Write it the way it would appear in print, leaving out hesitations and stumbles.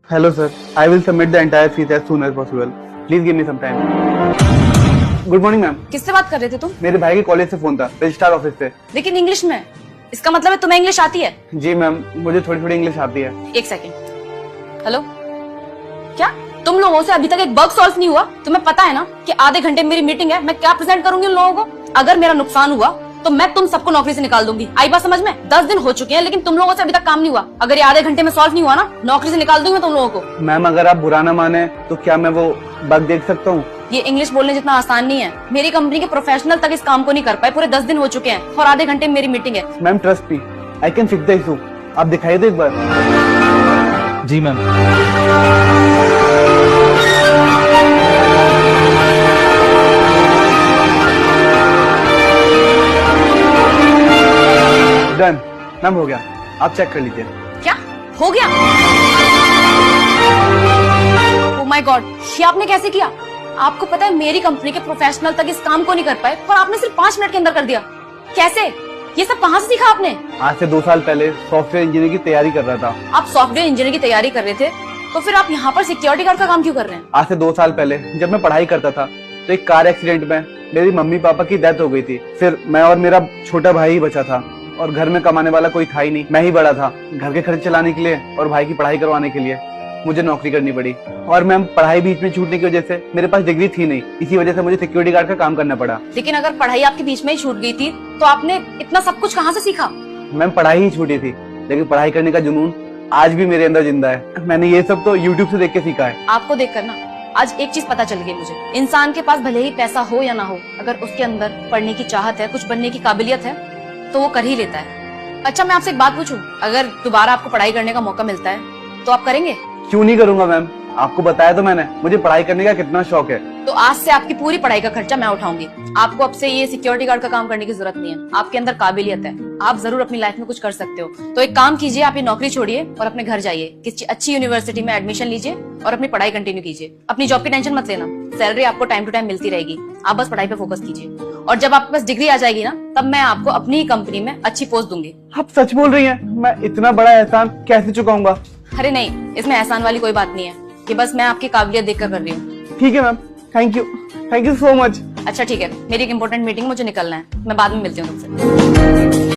Hello sir, I will submit the entire fees as soon as possible. Please give me some time. Good morning ma'am. किससे बात कर रहे थे तुम? मेरे भाई के कॉलेज से फोन था, रजिस्ट्रार ऑफिस से। लेकिन इंग्लिश में। इसका मतलब है तुम्हें इंग्लिश आती है? जी मैम, मुझे थोड़ी थोड़ी इंग्लिश आती है। एक सेकंड। हेलो, क्या तुम लोगों से अभी तक एक बग सॉल्व नहीं हुआ? तुम्हें पता है ना कि आधे घंटे मेरी मीटिंग है, मैं क्या प्रेजेंट करूंगी उन लोगों को? अगर मेरा नुकसान हुआ तो मैं तुम सबको नौकरी से निकाल दूंगी। आई बात समझ में? 10 दिन हो चुके हैं लेकिन तुम लोगों से अभी तक काम नहीं हुआ। अगर ये आधे घंटे में सॉल्व नहीं हुआ ना, नौकरी से निकाल दूंगी मैं तुम लोगों को। मैम अगर आप बुरा ना माने तो क्या मैं वो बग देख सकता हूँ? ये इंग्लिश बोलने जितना आसान नहीं है। मेरी कंपनी के प्रोफेशनल तक इस काम को नहीं कर पाए। पूरे 10 दिन हो चुके हैं और आधे घंटे में मेरी मीटिंग है। Ma'am trust me, I can fix the issue. आप दिखाइए तो एक बार। जी मैम। डन मैम, हो गया। आप चेक कर लीजिए। क्या हो गया? ओह माय गॉड, ये आपने कैसे किया? आपको पता है मेरी कंपनी के प्रोफेशनल तक इस काम को नहीं कर पाए और आपने सिर्फ 5 मिनट के अंदर कर दिया। कैसे? ये सब कहाँ से सीखा आपने? आज से 2 साल पहले सॉफ्टवेयर इंजीनियर की तैयारी कर रहा था। आप सॉफ्टवेयर इंजीनियर की तैयारी कर रहे थे तो फिर आप यहाँ पर सिक्योरिटी गार्ड का काम क्यों कर रहे हैं? आज से 2 साल पहले जब मैं पढ़ाई करता था तो एक कार एक्सीडेंट में मेरी मम्मी पापा की डेथ हो गई थी। फिर मैं और मेरा छोटा भाई ही बचा था और घर में कमाने वाला कोई था ही नहीं। मैं ही बड़ा था। घर के खर्च चलाने के लिए और भाई की पढ़ाई करवाने के लिए मुझे नौकरी करनी पड़ी। और मैम पढ़ाई बीच में छूटने की वजह से मेरे पास डिग्री थी नहीं, इसी वजह से मुझे सिक्योरिटी गार्ड का काम करना पड़ा। लेकिन अगर पढ़ाई आपके बीच में ही छूट गई थी तो आपने इतना सब कुछ कहाँ से सीखा? मैम पढ़ाई ही छूटी थी लेकिन पढ़ाई करने का जुनून आज भी मेरे अंदर जिंदा है। मैंने ये सब तो यूट्यूब से देख के सीखा है। आपको देखकर ना आज एक चीज पता चल गई मुझे। इंसान के पास भले ही पैसा हो या ना हो, अगर उसके अंदर पढ़ने की चाहत है, कुछ बनने की काबिलियत है तो वो कर ही लेता है। अच्छा मैं आपसे एक बात पूछूं, अगर दोबारा आपको पढ़ाई करने का मौका मिलता है तो आप करेंगे? क्यों नहीं करूंगा मैम, आपको बताया तो मैंने मुझे पढ़ाई करने का कितना शौक है। तो आज से आपकी पूरी पढ़ाई का खर्चा मैं उठाऊंगी। आपको अब से ये सिक्योरिटी गार्ड का काम करने की जरूरत नहीं है। आपके अंदर काबिलियत है, आप जरूर अपनी लाइफ में कुछ कर सकते हो। तो एक काम कीजिए, आप ये नौकरी छोड़िए और अपने घर जाइए, किसी अच्छी यूनिवर्सिटी में एडमिशन लीजिए और अपनी पढ़ाई कंटिन्यू कीजिए। अपनी जॉब की टेंशन मत लेना, सैलरी आपको टाइम टू टाइम मिलती रहेगी। आप बस पढ़ाई पे फोकस कीजिए और जब आपके पास डिग्री आ जाएगी ना, तब मैं आपको अपनी ही कंपनी में अच्छी पोस्ट दूंगी। आप सच बोल रही हैं? मैं इतना बड़ा एहसान कैसे चुकाऊंगा? अरे नहीं, इसमें एहसान वाली कोई बात नहीं है। ये बस मैं आपकी काबिलियत देखकर कर रही हूँ। ठीक है ma'am, thank you so much. अच्छा ठीक है, मेरी एक इंपॉर्टेंट मीटिंग, मुझे निकलना है। मैं बाद में मिलती हूँ तुमसे।